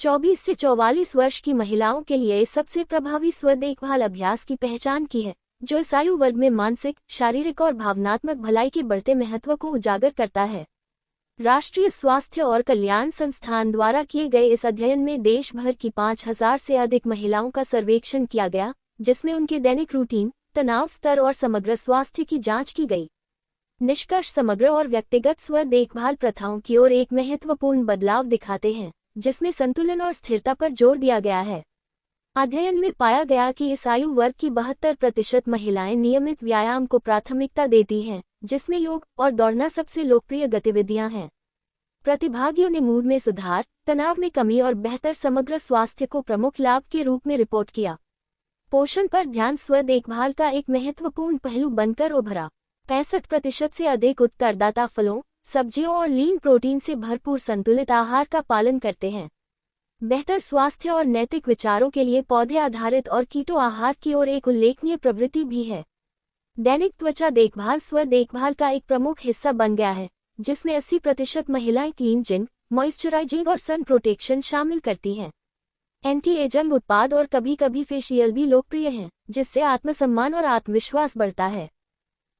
24 से 44 वर्ष की महिलाओं के लिए सबसे प्रभावी स्व देखभाल अभ्यास की पहचान की है, जो इस आयु वर्ग में मानसिक, शारीरिक और भावनात्मक भलाई के बढ़ते महत्व को उजागर करता है। राष्ट्रीय स्वास्थ्य और कल्याण संस्थान द्वारा किए गए इस अध्ययन में देश भर की 5000 से अधिक महिलाओं का सर्वेक्षण किया गया, जिसमें उनके दैनिक रूटीन, तनाव स्तर और समग्र स्वास्थ्य की जांच की गई। निष्कर्ष समग्र और व्यक्तिगत स्व देखभाल प्रथाओं की ओर एक महत्वपूर्ण बदलाव दिखाते हैं, जिसमें संतुलन और स्थिरता पर जोर दिया गया है। अध्ययन में पाया गया कि इस आयु वर्ग की 72% महिलाएं नियमित व्यायाम को प्राथमिकता देती हैं, जिसमें योग और दौड़ना सबसे लोकप्रिय गतिविधियां हैं। प्रतिभागियों ने मूड में सुधार, तनाव में कमी और बेहतर समग्र स्वास्थ्य को प्रमुख लाभ के रूप में रिपोर्ट किया। पोषण पर ध्यान स्व देखभाल का एक महत्वपूर्ण पहलू बनकर उभरा। 65% से अधिक उत्तरदाता फलों, सब्जियों और लीन प्रोटीन से भरपूर संतुलित आहार का पालन करते हैं। बेहतर स्वास्थ्य और नैतिक विचारों के लिए पौधे आधारित और कीटो आहार की ओर एक उल्लेखनीय प्रवृत्ति भी है। दैनिक त्वचा देखभाल स्व देखभाल का एक प्रमुख हिस्सा बन गया है, जिसमें 80% महिलाएं क्लींजिंग, मॉइस्चराइजिंग और सन प्रोटेक्शन शामिल करती हैं। एंटी एजिंग उत्पाद और कभी कभी फेशियल भी लोकप्रिय हैं, जिससे आत्मसम्मान और आत्मविश्वास बढ़ता है।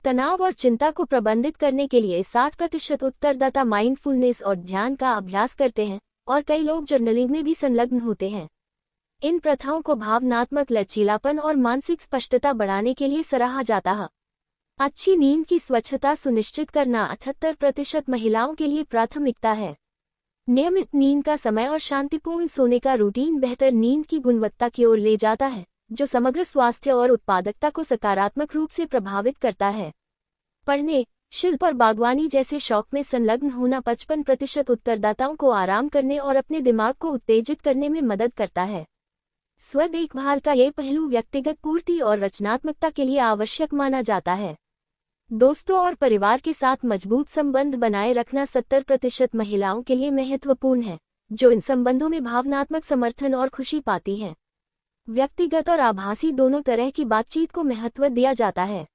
तनाव और चिंता को प्रबंधित करने के लिए 60% उत्तरदाता माइंडफुलनेस और ध्यान का अभ्यास करते हैं, और कई लोग जर्नलिंग में भी संलग्न होते हैं। इन प्रथाओं को भावनात्मक लचीलापन और मानसिक स्पष्टता बढ़ाने के लिए सराहा जाता है। अच्छी नींद की स्वच्छता सुनिश्चित करना 78% महिलाओं के लिए प्राथमिकता है। नियमित नींद का समय और शांतिपूर्ण सोने का रूटीन बेहतर नींद की गुणवत्ता की ओर ले जाता है, जो समग्र स्वास्थ्य और उत्पादकता को सकारात्मक रूप से प्रभावित करता है। पढ़ने, शिल्प और बागवानी जैसे शौक में संलग्न होना 55% उत्तरदाताओं को आराम करने और अपने दिमाग को उत्तेजित करने में मदद करता है। स्व देखभाल का ये पहलू व्यक्तिगत पूर्ति और रचनात्मकता के लिए आवश्यक माना जाता है। दोस्तों और परिवार के साथ मजबूत संबंध बनाए रखना 70% महिलाओं के लिए महत्वपूर्ण है, जो इन संबंधों में भावनात्मक समर्थन और खुशी पाती हैं। व्यक्तिगत और आभासी दोनों तरह की बातचीत को महत्व दिया जाता है।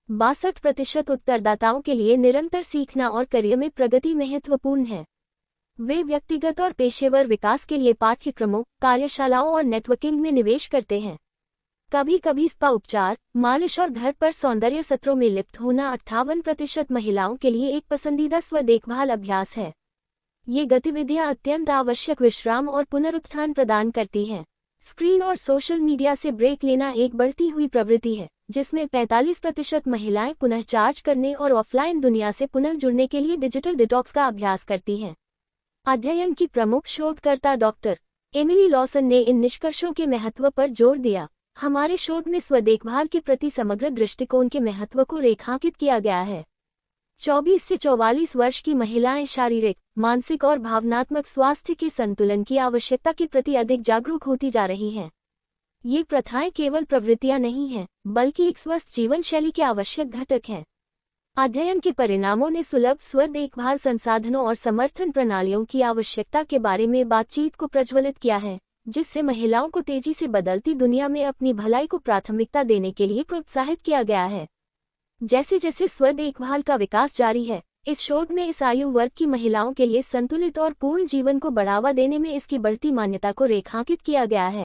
62% उत्तरदाताओं के लिए निरंतर सीखना और करियर में प्रगति महत्वपूर्ण है। वे व्यक्तिगत और पेशेवर विकास के लिए पाठ्यक्रमों, कार्यशालाओं और नेटवर्किंग में निवेश करते हैं। कभी कभी स्पा उपचार, मालिश और घर पर सौंदर्य सत्रों में लिप्त होना 58% महिलाओं के लिए एक पसंदीदा स्व देखभाल अभ्यास है। ये गतिविधियां अत्यंत आवश्यक विश्राम और पुनरुत्थान प्रदान करती हैं। स्क्रीन और सोशल मीडिया से ब्रेक लेना एक बढ़ती हुई प्रवृत्ति है, जिसमें 45% महिलाएं पुनः चार्ज करने और ऑफलाइन दुनिया से पुनः जुड़ने के लिए डिजिटल डिटॉक्स का अभ्यास करती हैं। अध्ययन की प्रमुख शोधकर्ता डॉक्टर एमिली लॉसन ने इन निष्कर्षों के महत्व पर जोर दिया। हमारे शोध में स्व देखभाल के प्रति समग्र दृष्टिकोण के महत्व को रेखांकित किया गया है। 24 से 44 वर्ष की महिलाएं शारीरिक, मानसिक और भावनात्मक स्वास्थ्य के संतुलन की आवश्यकता के प्रति अधिक जागरूक होती जा रही हैं। ये प्रथाएं केवल प्रवृत्तियां नहीं हैं, बल्कि एक स्वस्थ जीवन शैली के आवश्यक घटक हैं। अध्ययन के परिणामों ने सुलभ स्व देखभाल संसाधनों और समर्थन प्रणालियों की आवश्यकता के बारे में बातचीत को प्रज्वलित किया है, जिससे महिलाओं को तेजी से बदलती दुनिया में अपनी भलाई को प्राथमिकता देने के लिए प्रोत्साहित किया गया है। जैसे जैसे स्व देखभाल का विकास जारी है, इस शोध में इस आयु वर्ग की महिलाओं के लिए संतुलित और पूर्ण जीवन को बढ़ावा देने में इसकी बढ़ती मान्यता को रेखांकित किया गया है।